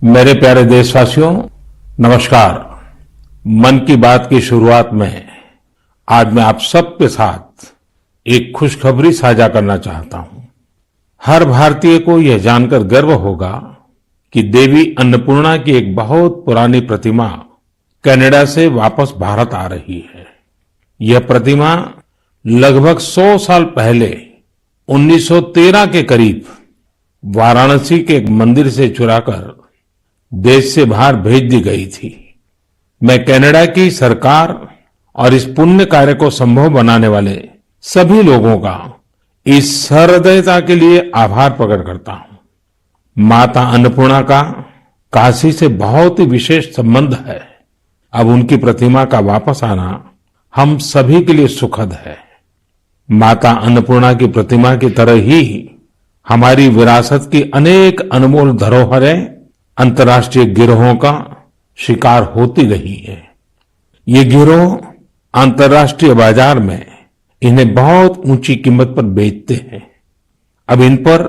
मेरे प्यारे देशवासियों, नमस्कार। मन की बात की शुरुआत में आज मैं आप सबके साथ एक खुशखबरी साझा करना चाहता हूं। हर भारतीय को यह जानकर गर्व होगा कि देवी अन्नपूर्णा की एक बहुत पुरानी प्रतिमा कनाडा से वापस भारत आ रही है। यह प्रतिमा लगभग 100 साल पहले 1913 के करीब वाराणसी के एक मंदिर से चुराकर देश से बाहर भेज दी गई थी। मैं कनाडा की सरकार और इस पुण्य कार्य को संभव बनाने वाले सभी लोगों का इस सहृदयता के लिए आभार प्रकट करता हूं। माता अन्नपूर्णा का काशी से बहुत ही विशेष संबंध है। अब उनकी प्रतिमा का वापस आना हम सभी के लिए सुखद है। माता अन्नपूर्णा की प्रतिमा की तरह ही हमारी विरासत की अनेक अनमोल धरोहरें अंतर्राष्ट्रीय गिरोहों का शिकार होती रही है। ये गिरोह अंतर्राष्ट्रीय बाजार में इन्हें बहुत ऊंची कीमत पर बेचते हैं। अब इन पर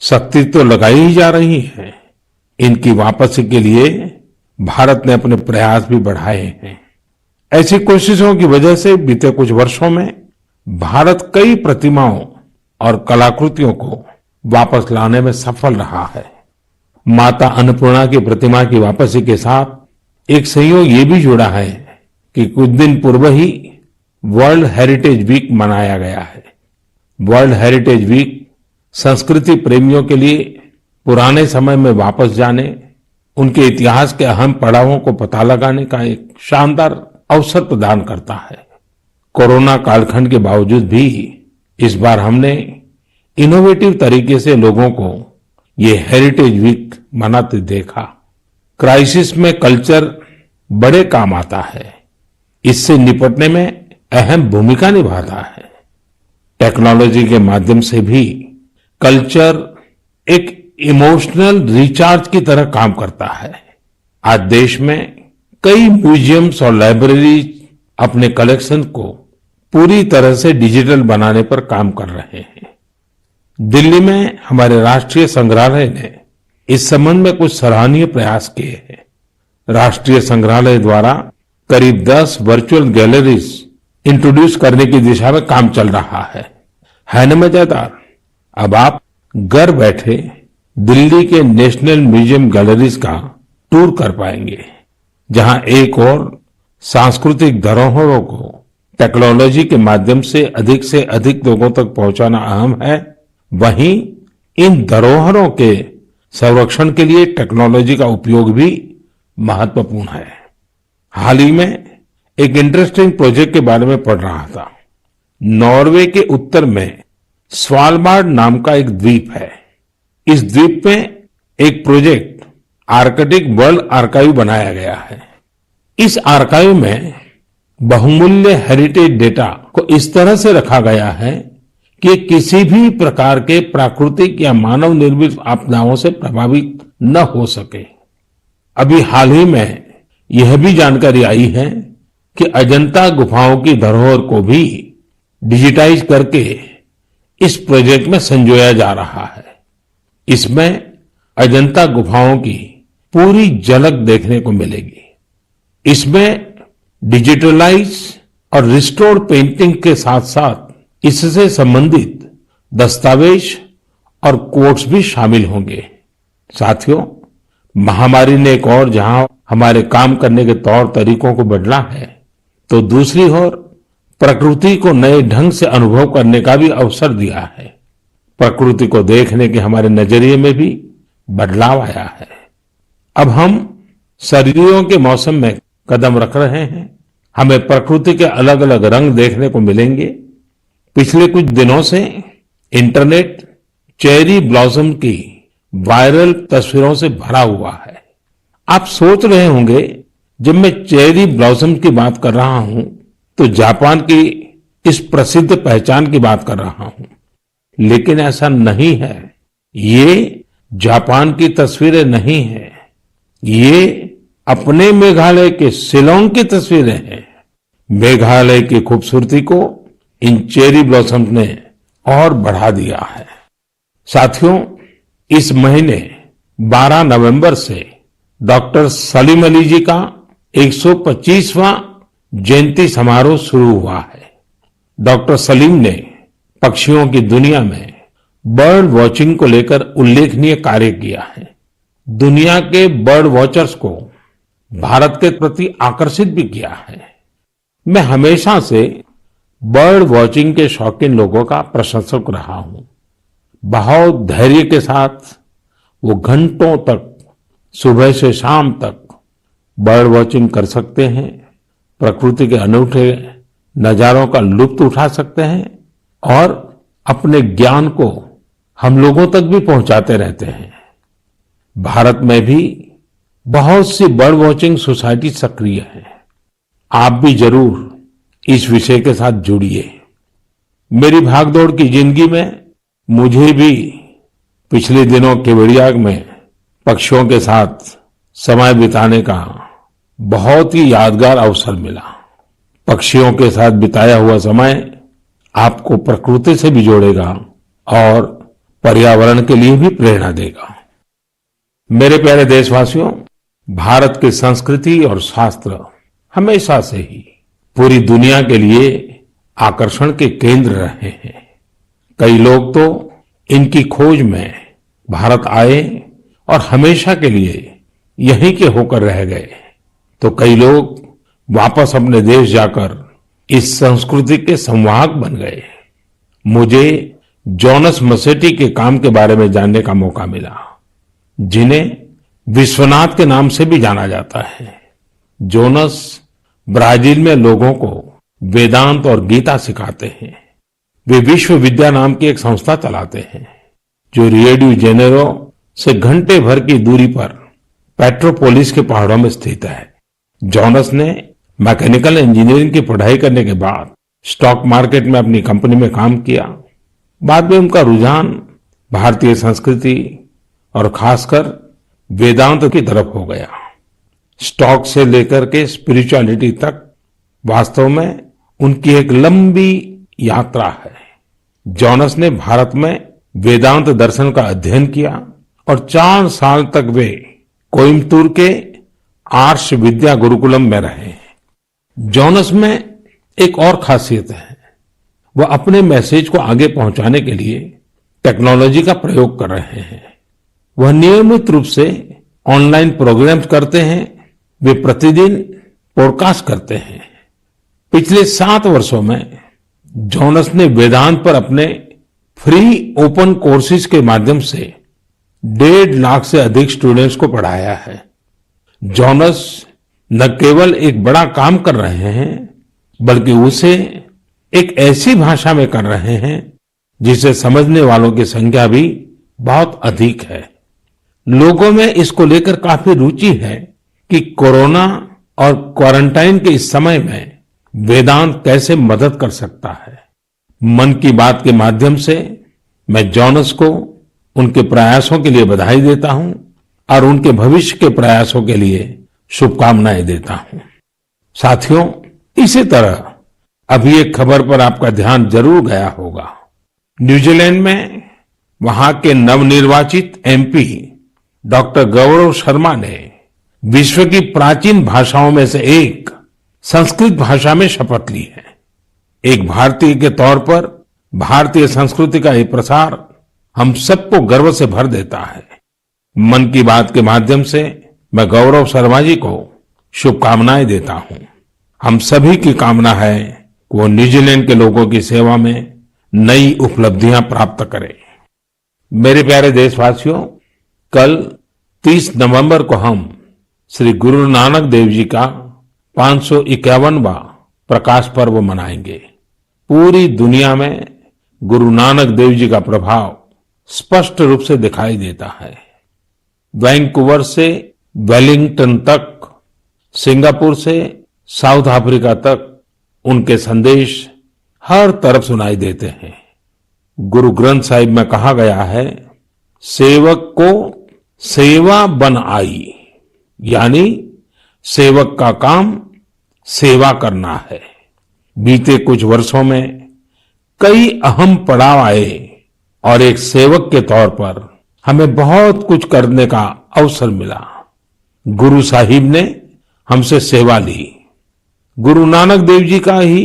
सख्ती तो लगाई ही जा रही है। इनकी वापसी के लिए भारत ने अपने प्रयास भी बढ़ाए हैं। ऐसी कोशिशों की वजह से बीते कुछ वर्षों में भारत कई प्रतिमाओं और कलाकृतियों को वापस लाने में सफल रहा है। माता अन्नपूर्णा की प्रतिमा की वापसी के साथ एक संयोग ये भी जुड़ा है कि कुछ दिन पूर्व ही वर्ल्ड हेरिटेज वीक मनाया गया है। वर्ल्ड हेरिटेज वीक संस्कृति प्रेमियों के लिए पुराने समय में वापस जाने, उनके इतिहास के अहम पड़ावों को पता लगाने का एक शानदार अवसर प्रदान करता है। कोरोना कालखंड के बावजूद भी इस बार हमने इनोवेटिव तरीके से लोगों को ये हेरिटेज वीक मनाते देखा। क्राइसिस में कल्चर बड़े काम आता है। इससे निपटने में अहम भूमिका निभाता है। टेक्नोलॉजी के माध्यम से भी कल्चर एक इमोशनल रिचार्ज की तरह काम करता है। आज देश में कई म्यूजियम्स और लाइब्रेरीज अपने कलेक्शन को पूरी तरह से डिजिटल बनाने पर काम कर रहे हैं। दिल्ली में हमारे राष्ट्रीय संग्रहालय ने इस संबंध में कुछ सराहनीय प्रयास किए हैं। राष्ट्रीय संग्रहालय द्वारा करीब 10 वर्चुअल गैलरीज इंट्रोड्यूस करने की दिशा में काम चल रहा है न मजेदार? अब आप घर बैठे दिल्ली के नेशनल म्यूजियम गैलरीज का टूर कर पाएंगे, जहां एक और सांस्कृतिक धरोहरों को टेक्नोलॉजी के माध्यम से अधिक लोगों तक पहुंचाना अहम है। वहीं इन धरोहरों के संरक्षण के लिए टेक्नोलॉजी का उपयोग भी महत्वपूर्ण है। हाल ही में एक इंटरेस्टिंग प्रोजेक्ट के बारे में पढ़ रहा था। नॉर्वे के उत्तर में स्वालबार्ड नाम का एक द्वीप है। इस द्वीप में एक प्रोजेक्ट आर्कटिक वर्ल्ड आर्काइव बनाया गया है। इस आर्काइव में बहुमूल्य हेरिटेज डेटा को इस तरह से रखा गया है कि किसी भी प्रकार के प्राकृतिक या मानव निर्मित आपदाओं से प्रभावित न हो सके। अभी हाल ही में यह भी जानकारी आई है कि अजंता गुफाओं की धरोहर को भी डिजिटाइज करके इस प्रोजेक्ट में संजोया जा रहा है। इसमें अजंता गुफाओं की पूरी झलक देखने को मिलेगी। इसमें डिजिटलाइज और रिस्टोर्ड पेंटिंग के साथ साथ इससे संबंधित दस्तावेज और कोट्स भी शामिल होंगे। साथियों, महामारी ने एक और जहां हमारे काम करने के तौर तरीकों को बदला है, तो दूसरी ओर प्रकृति को नए ढंग से अनुभव करने का भी अवसर दिया है। प्रकृति को देखने के हमारे नजरिए में भी बदलाव आया है। अब हम सर्दियों के मौसम में कदम रख रहे हैं। हमें प्रकृति के अलग अलग रंग देखने को मिलेंगे। पिछले कुछ दिनों से इंटरनेट चेरी ब्लॉसम की वायरल तस्वीरों से भरा हुआ है। आप सोच रहे होंगे, जब मैं चेरी ब्लॉसम की बात कर रहा हूं तो जापान की इस प्रसिद्ध पहचान की बात कर रहा हूं, लेकिन ऐसा नहीं है। ये जापान की तस्वीरें नहीं है, ये अपने मेघालय के शिलांग की तस्वीरें हैं। मेघालय की खूबसूरती को इन चेरी ब्लॉसम ने और बढ़ा दिया है। साथियों, इस महीने 12 नवंबर से डॉक्टर सलीम अली जी का 125वां जयंती समारोह शुरू हुआ है। डॉक्टर सलीम ने पक्षियों की दुनिया में बर्ड वॉचिंग को लेकर उल्लेखनीय कार्य किया है। दुनिया के बर्ड वॉचर्स को भारत के प्रति आकर्षित भी किया है। मैं हमेशा से बर्ड वॉचिंग के शौकीन लोगों का प्रशंसक रहा हूं। बहुत धैर्य के साथ वो घंटों तक, सुबह से शाम तक बर्ड वॉचिंग कर सकते हैं, प्रकृति के अनूठे नजारों का लुत्फ उठा सकते हैं और अपने ज्ञान को हम लोगों तक भी पहुंचाते रहते हैं। भारत में भी बहुत सी बर्ड वॉचिंग सोसाइटी सक्रिय है। आप भी जरूर इस विषय के साथ जुड़िए। मेरी भागदौड़ की जिंदगी में मुझे भी पिछले दिनों केवड़िया में पक्षियों के साथ समय बिताने का बहुत ही यादगार अवसर मिला। पक्षियों के साथ बिताया हुआ समय आपको प्रकृति से भी जोड़ेगा और पर्यावरण के लिए भी प्रेरणा देगा। मेरे प्यारे देशवासियों, भारत की संस्कृति और शास्त्र हमेशा से ही पूरी दुनिया के लिए आकर्षण के केंद्र रहे हैं। कई लोग तो इनकी खोज में भारत आए और हमेशा के लिए यहीं के होकर रह गए, तो कई लोग वापस अपने देश जाकर इस संस्कृति के संवाहक बन गए। मुझे जोनास मसेट्टी के काम के बारे में जानने का मौका मिला, जिन्हें विश्वनाथ के नाम से भी जाना जाता है। जोनास ब्राजील में लोगों को वेदांत और गीता सिखाते हैं। वे विश्व विद्या नाम की एक संस्था चलाते हैं, जो रियो डी जेनेरो से घंटे भर की दूरी पर पेट्रोपोलिस के पहाड़ों में स्थित है। जोनास ने मैकेनिकल इंजीनियरिंग की पढ़ाई करने के बाद स्टॉक मार्केट में अपनी कंपनी में काम किया। बाद में उनका रुझान भारतीय संस्कृति और खासकर वेदांत की तरफ हो गया। स्टॉक से लेकर के स्पिरिचुअलिटी तक वास्तव में उनकी एक लंबी यात्रा है। जोनास ने भारत में वेदांत दर्शन का अध्ययन किया और 4 साल तक वे कोयम्बतूर के आर्ष विद्या गुरुकुलम में रहे। जोनास में एक और खासियत है, वह अपने मैसेज को आगे पहुंचाने के लिए टेक्नोलॉजी का प्रयोग कर रहे हैं। वह नियमित रूप से ऑनलाइन प्रोग्राम्स करते हैं। वे प्रतिदिन पॉडकास्ट करते हैं। पिछले 7 वर्षों में जोनास ने वेदांत पर अपने फ्री ओपन कोर्सेज के माध्यम से 1.5 लाख से अधिक स्टूडेंट्स को पढ़ाया है। जोनास न केवल एक बड़ा काम कर रहे हैं, बल्कि उसे एक ऐसी भाषा में कर रहे हैं जिसे समझने वालों की संख्या भी बहुत अधिक है। लोगों में इसको लेकर काफी रुचि है कि कोरोना और क्वारंटाइन के इस समय में वेदांत कैसे मदद कर सकता है। मन की बात के माध्यम से मैं जोनास को उनके प्रयासों के लिए बधाई देता हूं और उनके भविष्य के प्रयासों के लिए शुभकामनाएं देता हूं। साथियों, इसी तरह अभी एक खबर पर आपका ध्यान जरूर गया होगा। न्यूजीलैंड में वहां के नवनिर्वाचित एमपी डॉक्टर गौरव शर्मा ने विश्व की प्राचीन भाषाओं में से एक संस्कृत भाषा में शपथ ली है। एक भारतीय के तौर पर भारतीय संस्कृति का ये प्रसार हम सबको गर्व से भर देता है। मन की बात के माध्यम से मैं गौरव शर्मा जी को शुभकामनाएं देता हूं। हम सभी की कामना है कि वो न्यूजीलैंड के लोगों की सेवा में नई उपलब्धियां प्राप्त करें। मेरे प्यारे देशवासियों, कल 30 नवंबर को हम श्री गुरु नानक देव जी का 551वां प्रकाश पर्व मनाएंगे। पूरी दुनिया में गुरु नानक देव जी का प्रभाव स्पष्ट रूप से दिखाई देता है। वैंकूवर से वेलिंगटन तक, सिंगापुर से साउथ अफ्रीका तक उनके संदेश हर तरफ सुनाई देते हैं। गुरु ग्रंथ साहिब में कहा गया है, सेवक को सेवा बन आई, यानी सेवक का काम सेवा करना है। बीते कुछ वर्षों में कई अहम पड़ाव आए और एक सेवक के तौर पर हमें बहुत कुछ करने का अवसर मिला। गुरु साहिब ने हमसे सेवा ली। गुरु नानक देव जी का ही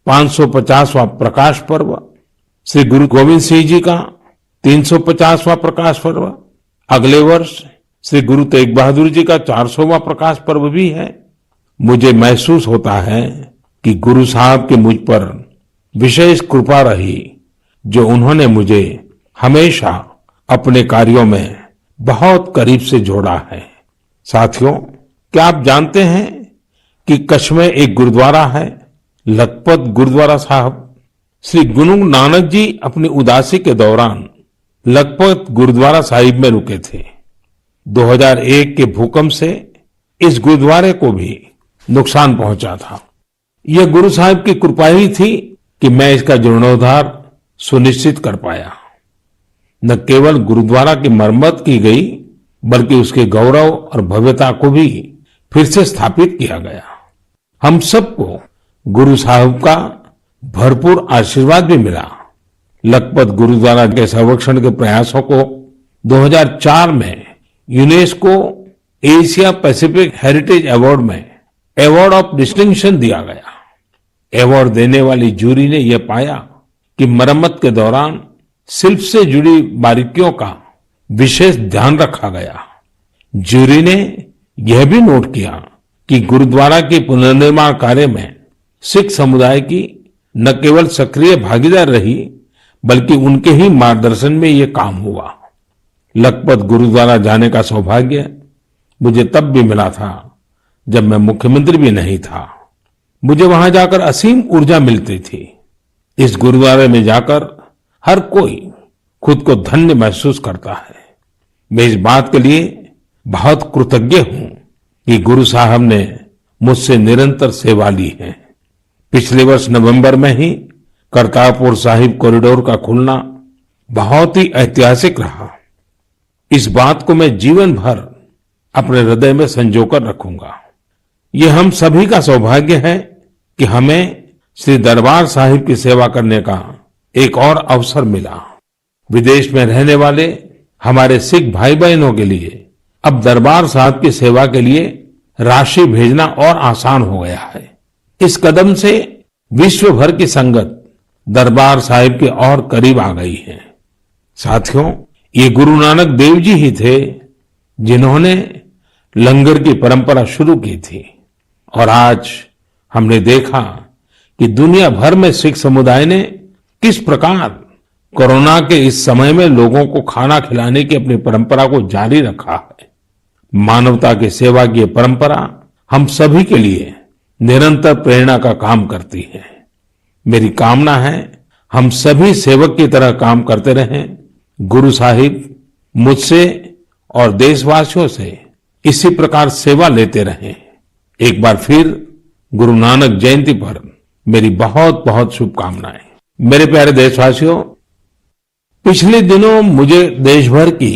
550वां प्रकाश पर्व, श्री गुरु गोविंद सिंह जी का 350वां प्रकाश पर्व, अगले वर्ष श्री गुरु तेग बहादुर जी का 400वां प्रकाश पर्व भी है। मुझे महसूस होता है कि गुरु साहब की मुझ पर विशेष कृपा रही, जो उन्होंने मुझे हमेशा अपने कार्यों में बहुत करीब से जोड़ा है। साथियों, क्या आप जानते हैं कि कच्छ में एक गुरुद्वारा है, लखपत गुरुद्वारा साहब। श्री गुरु नानक जी अपनी उदासी के दौरान लखपत गुरुद्वारा साहिब में रुके थे। 2001 के भूकंप से इस गुरुद्वारे को भी नुकसान पहुंचा था। यह गुरु साहिब की कृपा ही थी कि मैं इसका जीर्णोद्धार सुनिश्चित कर पाया। न केवल गुरुद्वारा की मरम्मत की गई, बल्कि उसके गौरव और भव्यता को भी फिर से स्थापित किया गया। हम सबको गुरु साहिब का भरपूर आशीर्वाद भी मिला। लखपत गुरुद्वारा के संरक्षण के प्रयासों को 2004 में UNESCO Asia Pacific heritage award में अवार्ड ऑफ डिस्टिंक्शन दिया गया। अवार्ड देने वाली जूरी ने यह पाया कि मरम्मत के दौरान शिल्प से जुड़ी बारीकियों का विशेष ध्यान रखा गया। जूरी ने यह भी नोट किया कि गुरुद्वारा के पुनर्निर्माण कार्य में सिख समुदाय की न केवल सक्रिय भागीदार रही, बल्कि उनके ही मार्गदर्शन में यह काम हुआ। लखपत गुरुद्वारा जाने का सौभाग्य मुझे तब भी मिला था जब मैं मुख्यमंत्री भी नहीं था। मुझे वहां जाकर असीम ऊर्जा मिलती थी। इस गुरुद्वारे में जाकर हर कोई खुद को धन्य महसूस करता है। मैं इस बात के लिए बहुत कृतज्ञ हूं कि गुरु साहब ने मुझसे निरंतर सेवा ली है। पिछले वर्ष नवंबर में ही करतारपुर साहिब कॉरिडोर का खुलना बहुत ही ऐतिहासिक रहा। इस बात को मैं जीवन भर अपने हृदय में संजोकर रखूंगा। ये हम सभी का सौभाग्य है कि हमें श्री दरबार साहिब की सेवा करने का एक और अवसर मिला। विदेश में रहने वाले हमारे सिख भाई बहनों के लिए अब दरबार साहिब की सेवा के लिए राशि भेजना और आसान हो गया है। इस कदम से विश्व भर की संगत दरबार साहिब के और करीब आ गई है। साथियों, ये गुरु नानक देव जी ही थे जिन्होंने लंगर की परंपरा शुरू की थी, और आज हमने देखा कि दुनिया भर में सिख समुदाय ने किस प्रकार कोरोना के इस समय में लोगों को खाना खिलाने की अपनी परंपरा को जारी रखा है। मानवता की सेवा की परंपरा हम सभी के लिए निरंतर प्रेरणा का काम करती है। मेरी कामना है हम सभी सेवक की तरह काम करते रहें। गुरु साहिब मुझसे और देशवासियों से इसी प्रकार सेवा लेते रहें। एक बार फिर गुरु नानक जयंती पर मेरी बहुत बहुत शुभकामनाएं। मेरे प्यारे देशवासियों, पिछले दिनों मुझे देश भर की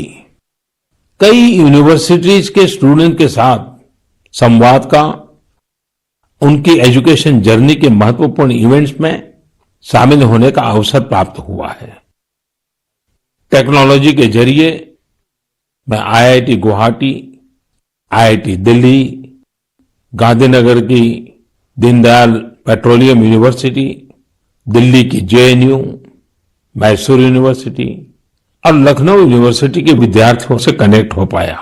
कई यूनिवर्सिटीज के स्टूडेंट के साथ संवाद का, उनकी एजुकेशन जर्नी के महत्वपूर्ण इवेंट्स में शामिल होने का अवसर प्राप्त हुआ है। टेक्नोलॉजी के जरिए मैं आईआईटी गुवाहाटी, आईआईटी दिल्ली, गांधीनगर की दीनदयाल पेट्रोलियम यूनिवर्सिटी, दिल्ली की जेएनयू, मैसूर यूनिवर्सिटी और लखनऊ यूनिवर्सिटी के विद्यार्थियों से कनेक्ट हो पाया।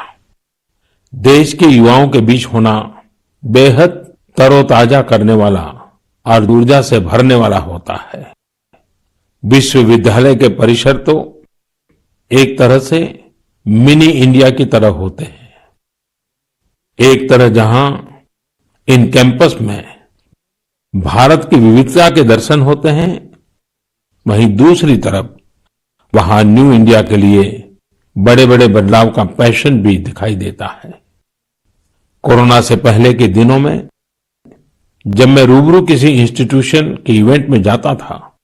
देश के युवाओं के बीच होना बेहद तरोताजा करने वाला और ऊर्जा से भरने वाला होता है। विश्वविद्यालय के परिसर तो एक तरह से मिनी इंडिया की तरह होते हैं। एक तरह जहां इन कैंपस में भारत की विविधता के दर्शन होते हैं, वहीं दूसरी तरफ वहां न्यू इंडिया के लिए बड़े बड़े बदलाव का पैशन भी दिखाई देता है। कोरोना से पहले के दिनों में जब मैं रूबरू किसी इंस्टीट्यूशन के इवेंट में जाता था,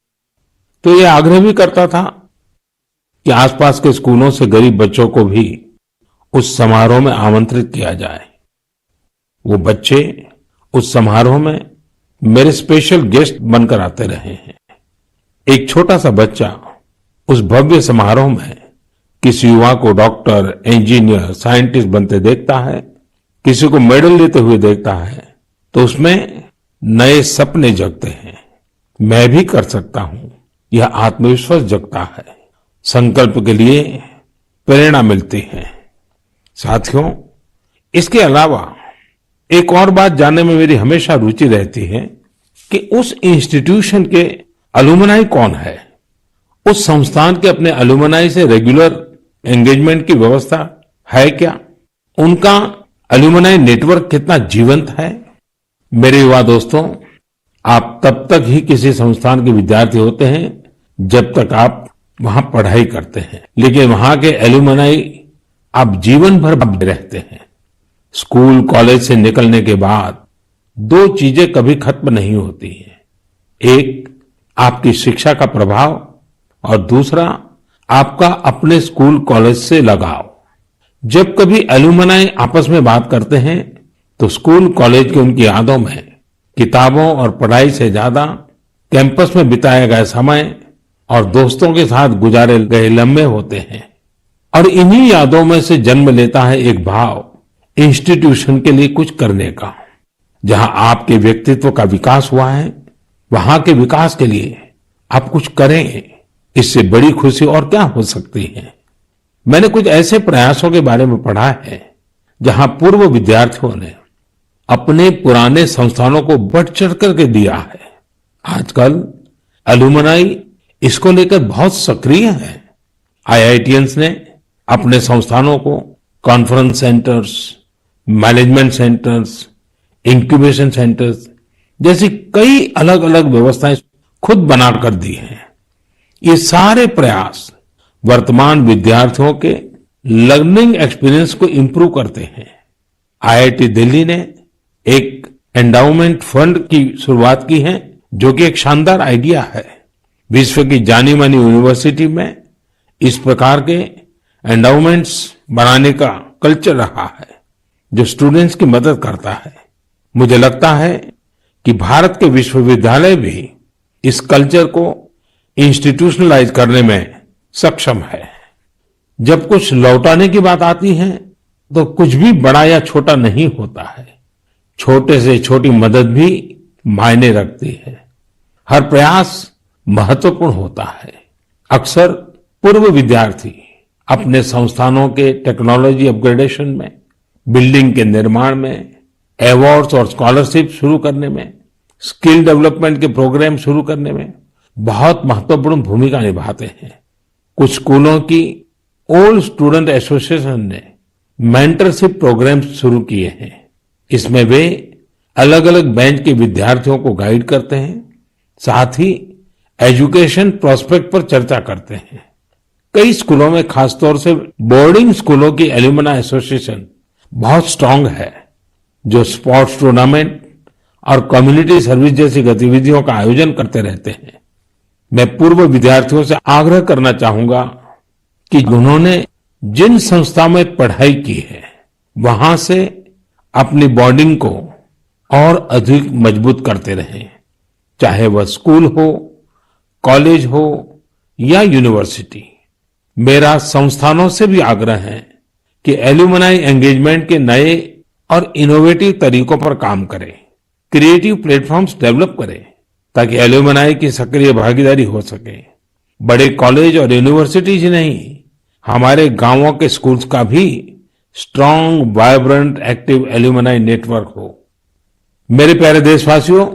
तो ये आग्रह भी करता था कि आसपास के स्कूलों से गरीब बच्चों को भी उस समारोह में आमंत्रित किया जाए। वो बच्चे उस समारोह में मेरे स्पेशल गेस्ट बनकर आते रहे हैं। एक छोटा सा बच्चा उस भव्य समारोह में किसी युवा को डॉक्टर, इंजीनियर, साइंटिस्ट बनते देखता है, किसी को मेडल लेते हुए देखता है तो उसमें नए सपने जगते हैं। मैं भी कर सकता हूं, यह आत्मविश्वास जगता है। संकल्प के लिए प्रेरणा मिलती है। साथियों, इसके अलावा एक और बात जानने में मेरी हमेशा रुचि रहती है कि उस इंस्टीट्यूशन के अलुमनाई कौन है, उस संस्थान के अपने अलुमनाई से रेगुलर एंगेजमेंट की व्यवस्था है क्या, उनका अलुमनाई नेटवर्क कितना जीवंत है। मेरे युवा दोस्तों, आप तब तक ही किसी संस्थान के विद्यार्थी होते हैं जब तक आप वहां पढ़ाई करते हैं, लेकिन वहां के एल्यूमनाई आप जीवन भर रहते हैं। स्कूल कॉलेज से निकलने के बाद दो चीजें कभी खत्म नहीं होती हैं। एक, आपकी शिक्षा का प्रभाव, और दूसरा, आपका अपने स्कूल कॉलेज से लगाव। जब कभी एल्यूमनाई आपस में बात करते हैं तो स्कूल कॉलेज की उनकी यादों में किताबों और पढ़ाई से ज्यादा कैंपस में बिताया गया समय और दोस्तों के साथ गुजारे गए लम्हे होते हैं। और इन्हीं यादों में से जन्म लेता है एक भाव इंस्टीट्यूशन के लिए कुछ करने का। जहां आपके व्यक्तित्व का विकास हुआ है, वहां के विकास के लिए आप कुछ करें, इससे बड़ी खुशी और क्या हो सकती है। मैंने कुछ ऐसे प्रयासों के बारे में पढ़ा है जहां पूर्व विद्यार्थियों ने अपने पुराने संस्थानों को बढ़ चढ़ करके दिया है। आजकल अलुमनाई इसको लेकर बहुत सक्रिय है। आईआईटियंस ने अपने संस्थानों को conference centres, management centres, incubation centres जैसी कई अलग अलग व्यवस्थाएं खुद बनाकर दी हैं। ये सारे प्रयास वर्तमान विद्यार्थियों के लर्निंग एक्सपीरियंस को इंप्रूव करते हैं। आईआईटी दिल्ली ने एक एंडाउमेंट फंड की शुरुआत की है, जो कि एक शानदार आइडिया है। विश्व की जानी मानी यूनिवर्सिटी में इस प्रकार के एंडाउमेंट्स बनाने का कल्चर रहा है, जो स्टूडेंट्स की मदद करता है। मुझे लगता है कि भारत के विश्वविद्यालय भी इस कल्चर को इंस्टीट्यूशनलाइज करने में सक्षम है। जब कुछ लौटाने की बात आती है तो कुछ भी बड़ा या छोटा नहीं होता है। छोटे से छोटी मदद भी मायने रखती है। हर प्रयास महत्वपूर्ण होता है। अक्सर पूर्व विद्यार्थी अपने संस्थानों के टेक्नोलॉजी अपग्रेडेशन में, बिल्डिंग के निर्माण में, अवार्ड्स और स्कॉलरशिप शुरू करने में, स्किल डेवलपमेंट के प्रोग्राम शुरू करने में बहुत महत्वपूर्ण भूमिका निभाते हैं। कुछ स्कूलों की ओल्ड स्टूडेंट एसोसिएशन ने मेंटरशिप प्रोग्राम शुरू किए हैं। इसमें वे अलग अलग बैच के विद्यार्थियों को गाइड करते हैं, साथ ही एजुकेशन प्रोस्पेक्ट पर चर्चा करते हैं। कई स्कूलों में, खासतौर से बोर्डिंग स्कूलों की एल्यूमनाई एसोसिएशन बहुत स्ट्रांग है, जो स्पोर्ट्स टूर्नामेंट और कम्युनिटी सर्विस जैसी गतिविधियों का आयोजन करते रहते हैं। मैं पूर्व विद्यार्थियों से आग्रह करना चाहूंगा कि उन्होंने जिन संस्था में पढ़ाई की है, वहां से अपनी बॉन्डिंग को और अधिक मजबूत करते रहें, चाहे वह स्कूल हो, कॉलेज हो या यूनिवर्सिटी। मेरा संस्थानों से भी आग्रह है कि एल्यूमनाई एंगेजमेंट के नए और इनोवेटिव तरीकों पर काम करें, क्रिएटिव प्लेटफॉर्म्स डेवलप करें, ताकि एल्यूमनाई की सक्रिय भागीदारी हो सके। बड़े कॉलेज और यूनिवर्सिटीज ही नहीं, हमारे गांवों के स्कूल्स का भी strong, vibrant, active alumni network हो। मेरे प्यारे देशवासियों,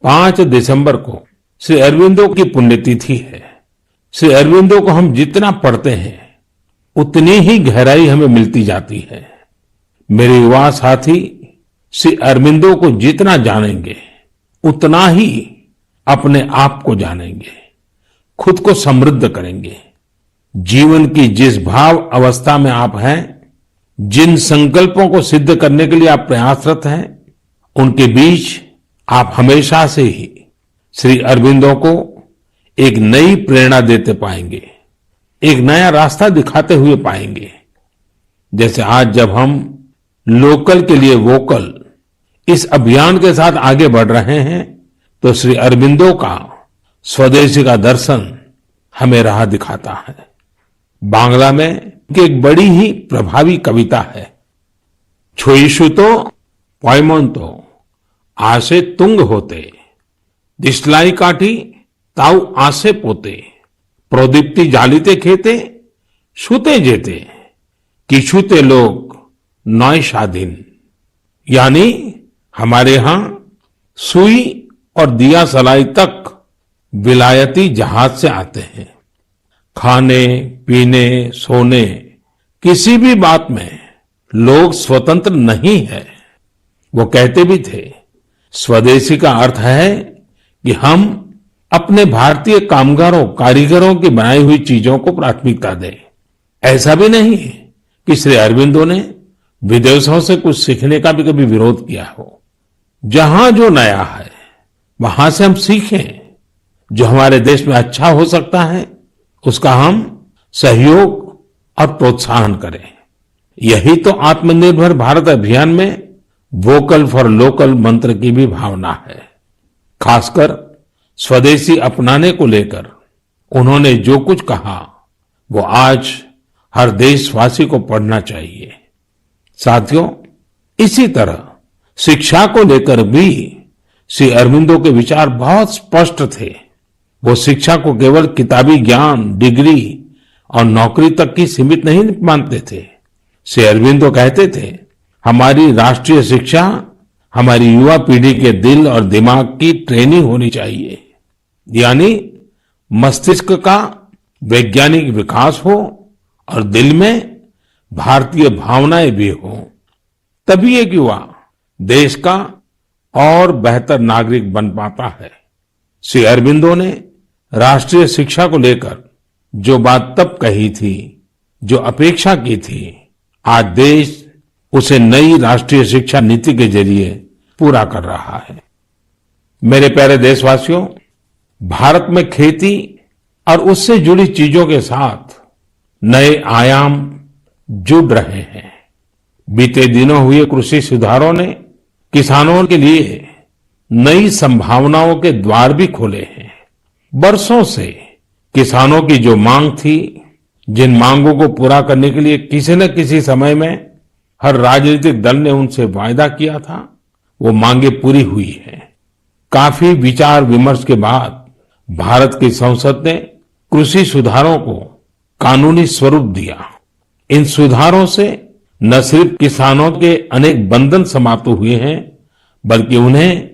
5 दिसंबर को श्री अरबिंदो की पुण्यतिथि है। श्री अरबिंदो को हम जितना पढ़ते हैं, उतनी ही गहराई हमें मिलती जाती है। मेरे युवा साथी श्री अरबिंदो को जितना जानेंगे, उतना ही अपने आप को जानेंगे, खुद को समृद्ध करेंगे। जीवन की जिस भाव अवस्था में आप हैं, जिन संकल्पों को सिद्ध करने के लिए आप प्रयासरत हैं, उनके बीच आप हमेशा से ही श्री अरबिंदो को एक नई प्रेरणा देते पाएंगे, एक नया रास्ता दिखाते हुए पाएंगे। जैसे आज जब हम लोकल के लिए वोकल इस अभियान के साथ आगे बढ़ रहे हैं, तो श्री अरबिंदो का स्वदेशी का दर्शन हमें राह दिखाता है। बांग्ला में एक बड़ी ही प्रभावी कविता है, छोईशुतो पॉयमोन्तो आसे तुंग होते दिस्लाई काठी ताऊ आसे पोते प्रोदीप्ति जालिते खेते सुते जेते किछुते लोग नॉय शादीन। यानी हमारे यहां सुई और दिया सलाई तक विलायती जहाज से आते हैं। खाने पीने सोने किसी भी बात में लोग स्वतंत्र नहीं है। वो कहते भी थे स्वदेशी का अर्थ है कि हम अपने भारतीय कामगारों कारीगरों की बनाई हुई चीजों को प्राथमिकता दें। ऐसा भी नहीं है कि श्री अरबिंदो ने विदेशों से कुछ सीखने का भी कभी विरोध किया हो। जहां जो नया है वहां से हम सीखें। जो हमारे देश में अच्छा हो सकता है उसका हम सहयोग और प्रोत्साहन करें। यही तो आत्मनिर्भर भारत अभियान में वोकल फॉर लोकल मंत्र की भी भावना है। खासकर स्वदेशी अपनाने को लेकर उन्होंने जो कुछ कहा वो आज हर देशवासी को पढ़ना चाहिए। साथियों, इसी तरह शिक्षा को लेकर भी श्री अरबिंदो के विचार बहुत स्पष्ट थे। वो शिक्षा को केवल किताबी ज्ञान डिग्री और नौकरी तक की सीमित नहीं मानते थे। श्री अरबिंदो कहते थे हमारी राष्ट्रीय शिक्षा हमारी युवा पीढ़ी के दिल और दिमाग की ट्रेनिंग होनी चाहिए। यानी मस्तिष्क का वैज्ञानिक विकास हो और दिल में भारतीय भावनाएं भी हो। तभी एक युवा देश का और बेहतर नागरिक बन पाता है। श्री अरबिंदो ने राष्ट्रीय शिक्षा को लेकर जो बात तब कही थी, जो अपेक्षा की थी, आज देश उसे नई राष्ट्रीय शिक्षा नीति के जरिए पूरा कर रहा है। मेरे प्यारे देशवासियों, भारत में खेती और उससे जुड़ी चीजों के साथ नए आयाम जुड़ रहे हैं। बीते दिनों हुए कृषि सुधारों ने किसानों के लिए नई संभावनाओं के द्वार भी खोले हैं। बरसों से किसानों की जो मांग थी, जिन मांगों को पूरा करने के लिए किसी न किसी समय में हर राजनीतिक दल ने उनसे वायदा किया था, वो मांगे पूरी हुई है। काफी विचार विमर्श के बाद भारत की संसद ने कृषि सुधारों को कानूनी स्वरूप दिया। इन सुधारों से न सिर्फ किसानों के अनेक बंधन समाप्त हुए हैं, बल्कि उन्हें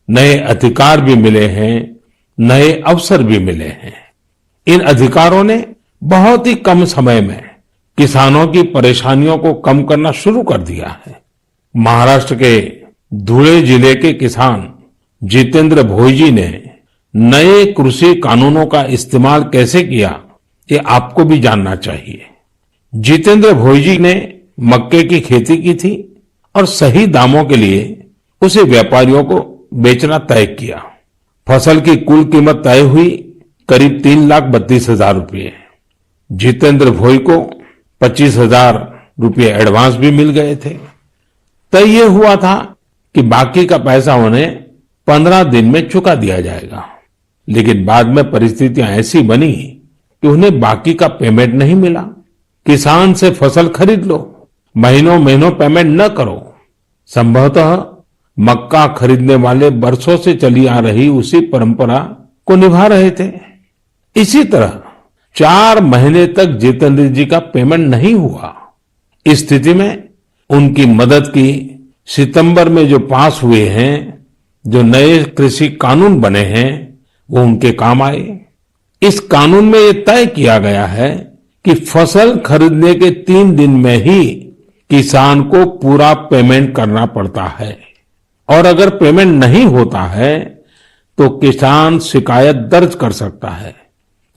नए अधिकार भी मिले हैं, नए अवसर भी मिले हैं। इन अधिकारों ने बहुत ही कम समय में किसानों की परेशानियों को कम करना शुरू कर दिया है। महाराष्ट्र के धुले जिले के किसान जितेंद्र भोईजी ने नए कृषि कानूनों का इस्तेमाल कैसे किया, ये आपको भी जानना चाहिए। जितेंद्र भोईजी ने मक्के की खेती की थी और सही दामों के लिए उसे व्यापारियों को बेचना तय किया। फसल की कुल कीमत तय हुई करीब 3,32,000 रुपये। जितेंद्र भोई को 25,000 रुपये एडवांस भी मिल गए थे। तय ये हुआ था कि बाकी का पैसा उन्हें 15 दिन में चुका दिया जाएगा। लेकिन बाद में परिस्थितियां ऐसी बनी कि उन्हें बाकी का पेमेंट नहीं मिला। किसान से फसल खरीद लो, महीनों महीनों पेमेंट न करो। संभवतः मक्का खरीदने वाले बरसों से चली आ रही उसी परंपरा को निभा रहे थे। इसी तरह 4 महीने तक जितेंद्र जी का पेमेंट नहीं हुआ। इस स्थिति में उनकी मदद की सितंबर में जो पास हुए हैं, जो नए कृषि कानून बने हैं, वो उनके काम आए। इस कानून में ये तय किया गया है कि फसल खरीदने के 3 दिन में ही किसान को पूरा पेमेंट करना पड़ता है और अगर पेमेंट नहीं होता है तो किसान शिकायत दर्ज कर सकता है।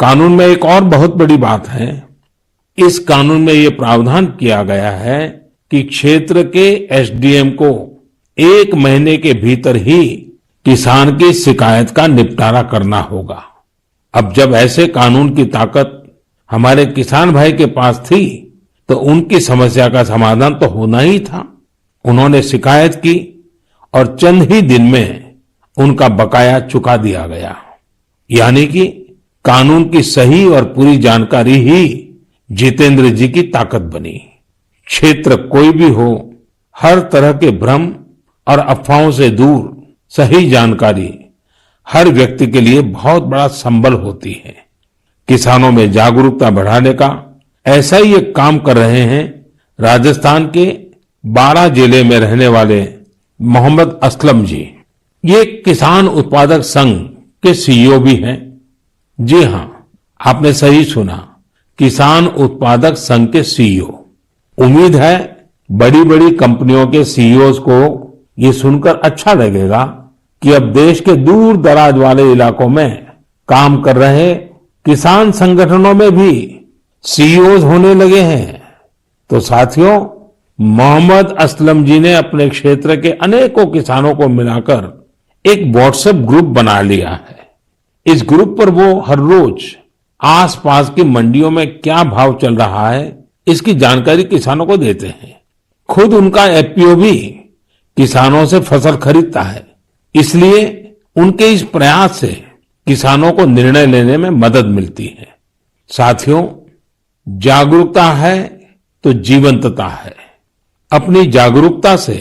कानून में एक और बहुत बड़ी बात है। इस कानून में ये प्रावधान किया गया है कि क्षेत्र के एसडीएम को 1 महीने के भीतर ही किसान की शिकायत का निपटारा करना होगा। अब जब ऐसे कानून की ताकत हमारे किसान भाई के पास थी तो उनकी समस्या का समाधान तो होना ही था। उन्होंने शिकायत की और चंद ही दिन में उनका बकाया चुका दिया गया। यानी कि कानून की सही और पूरी जानकारी ही जितेंद्र जी की ताकत बनी। क्षेत्र कोई भी हो, हर तरह के भ्रम और अफवाहों से दूर सही जानकारी हर व्यक्ति के लिए बहुत बड़ा संबल होती है। किसानों में जागरूकता बढ़ाने का ऐसा ही एक काम कर रहे हैं राजस्थान के 12 जिले में रहने वाले मोहम्मद असलम जी। ये किसान उत्पादक संघ के सीईओ भी हैं। जी हाँ, आपने सही सुना, किसान उत्पादक संघ के सीईओ। उम्मीद है बड़ी बड़ी कंपनियों के सीईओ को ये सुनकर अच्छा लगेगा कि अब देश के दूर दराज वाले इलाकों में काम कर रहे किसान संगठनों में भी सीईओ होने लगे हैं। तो साथियों, मोहम्मद असलम जी ने अपने क्षेत्र के अनेकों किसानों को मिलाकर एक व्हाट्सएप ग्रुप बना लिया है। इस ग्रुप पर वो हर रोज आसपास की मंडियों में क्या भाव चल रहा है इसकी जानकारी किसानों को देते हैं। खुद उनका एफपीओ भी किसानों से फसल खरीदता है, इसलिए उनके इस प्रयास से किसानों को निर्णय लेने में मदद मिलती है। साथियों, जागरूकता है तो जीवंतता है। अपनी जागरूकता से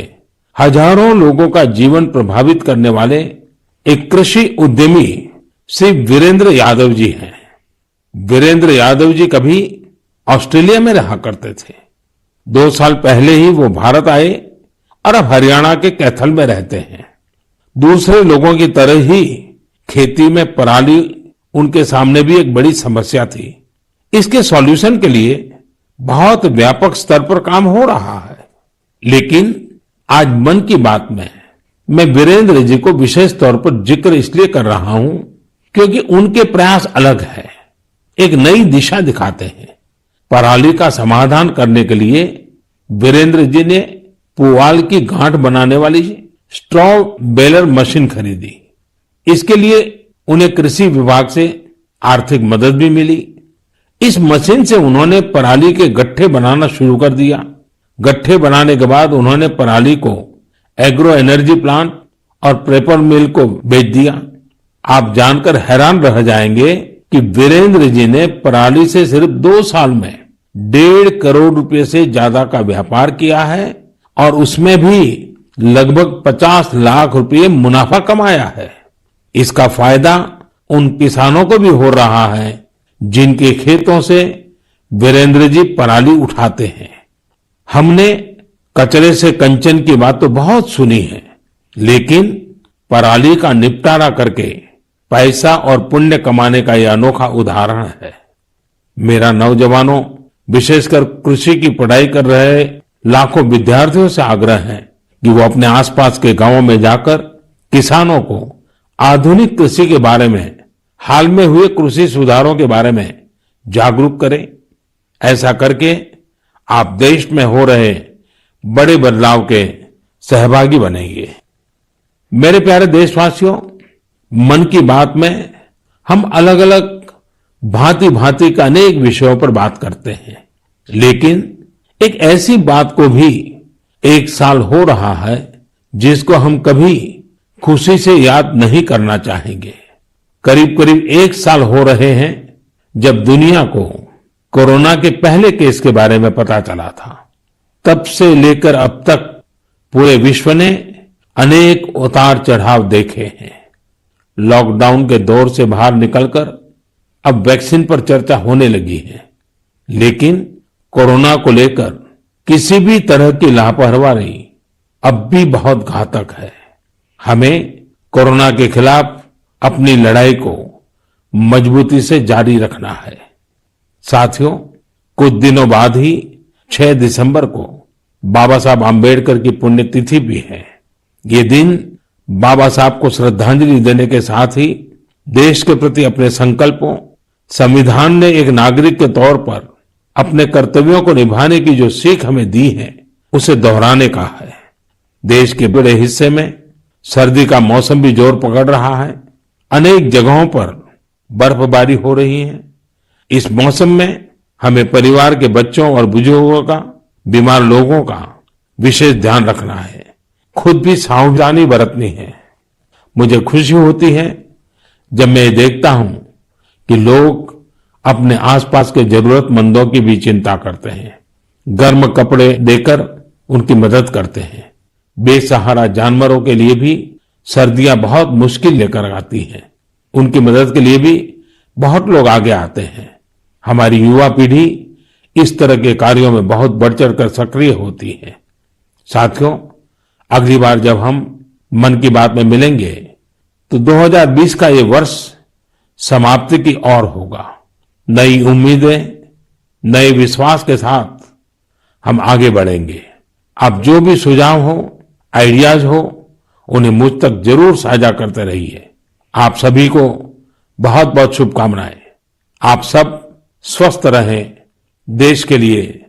हजारों लोगों का जीवन प्रभावित करने वाले एक कृषि उद्यमी श्री वीरेंद्र यादव जी हैं। वीरेंद्र यादव जी कभी ऑस्ट्रेलिया में रहा करते थे। 2 साल पहले ही वो भारत आए और अब हरियाणा के कैथल में रहते हैं। दूसरे लोगों की तरह ही खेती में पराली उनके सामने भी एक बड़ी समस्या थी। इसके सॉल्यूशन के लिए बहुत व्यापक स्तर पर काम हो रहा है। लेकिन आज मन की बात में मैं वीरेंद्र जी को विशेष तौर पर जिक्र इसलिए कर रहा हूं क्योंकि उनके प्रयास अलग है, एक नई दिशा दिखाते हैं। पराली का समाधान करने के लिए वीरेंद्र जी ने पुआल की गांठ बनाने वाली स्ट्रॉ बेलर मशीन खरीदी। इसके लिए उन्हें कृषि विभाग से आर्थिक मदद भी मिली। इस मशीन से उन्होंने पराली के गट्ठे बनाना शुरू कर दिया। गट्ठे बनाने के बाद उन्होंने पराली को एग्रो एनर्जी प्लांट और पेपर मिल को बेच दिया। आप जानकर हैरान रह जाएंगे कि वीरेंद्र जी ने पराली से सिर्फ 2 साल में 1.5 करोड़ रुपए से ज्यादा का व्यापार किया है और उसमें भी लगभग 50 लाख रुपए मुनाफा कमाया है। इसका फायदा उन किसानों को भी हो रहा है जिनके खेतों से वीरेंद्र जी पराली उठाते हैं। हमने कचरे से कंचन की बात तो बहुत सुनी है, लेकिन पराली का निपटारा करके पैसा और पुण्य कमाने का यह अनोखा उदाहरण है। मेरा नौजवानों, विशेषकर कृषि की पढ़ाई कर रहे लाखों विद्यार्थियों से आग्रह है कि वो अपने आसपास के गांवों में जाकर किसानों को आधुनिक कृषि के बारे में, हाल में हुए कृषि सुधारों के बारे में जागरूक करें। ऐसा करके आप देश में हो रहे बड़े बदलाव के सहभागी बनेंगे। मेरे प्यारे देशवासियों, मन की बात में हम अलग अलग भांति भांति के अनेक विषयों पर बात करते हैं, लेकिन एक ऐसी बात को भी 1 साल हो रहा है जिसको हम कभी खुशी से याद नहीं करना चाहेंगे। करीब करीब 1 साल हो रहे हैं जब दुनिया को कोरोना के पहले केस के बारे में पता चला था। तब से लेकर अब तक पूरे विश्व ने अनेक उतार चढ़ाव देखे हैं। लॉकडाउन के दौर से बाहर निकलकर अब वैक्सीन पर चर्चा होने लगी है, लेकिन कोरोना को लेकर किसी भी तरह की लापरवाही अब भी बहुत घातक है। हमें कोरोना के खिलाफ अपनी लड़ाई को मजबूती से जारी रखना है। साथियों, कुछ दिनों बाद ही 6 दिसंबर को बाबा साहब आम्बेडकर की पुण्यतिथि भी है। ये दिन बाबा साहब को श्रद्धांजलि देने के साथ ही देश के प्रति अपने संकल्पों, संविधान ने एक नागरिक के तौर पर अपने कर्तव्यों को निभाने की जो सीख हमें दी है, उसे दोहराने का है। देश के बड़े हिस्से में सर्दी का मौसम भी जोर पकड़ रहा है। अनेक जगहों पर बर्फबारी हो रही है। इस मौसम में हमें परिवार के बच्चों और बुजुर्गों का, बीमार लोगों का विशेष ध्यान रखना है। खुद भी सावधानी बरतनी है। मुझे खुशी होती है जब मैं ये देखता हूं कि लोग अपने आसपास के जरूरतमंदों की भी चिंता करते हैं। गर्म कपड़े देकर उनकी मदद करते हैं। बेसहारा जानवरों के लिए भी सर्दियां बहुत मुश्किल लेकर आती हैं। उनकी मदद के लिए भी बहुत लोग आगे आते हैं। हमारी युवा पीढ़ी इस तरह के कार्यों में बहुत बढ़ चढ़कर सक्रिय होती है। साथियों, अगली बार जब हम मन की बात में मिलेंगे तो 2020 का ये वर्ष समाप्ति की ओर होगा। नई उम्मीदें, नए विश्वास के साथ हम आगे बढ़ेंगे। आप जो भी सुझाव हो, आइडियाज हो, उन्हें मुझ तक जरूर साझा करते रहिए। आप सभी को बहुत बहुत शुभकामनाएं। आप सब स्वस्थ रहें, देश के लिए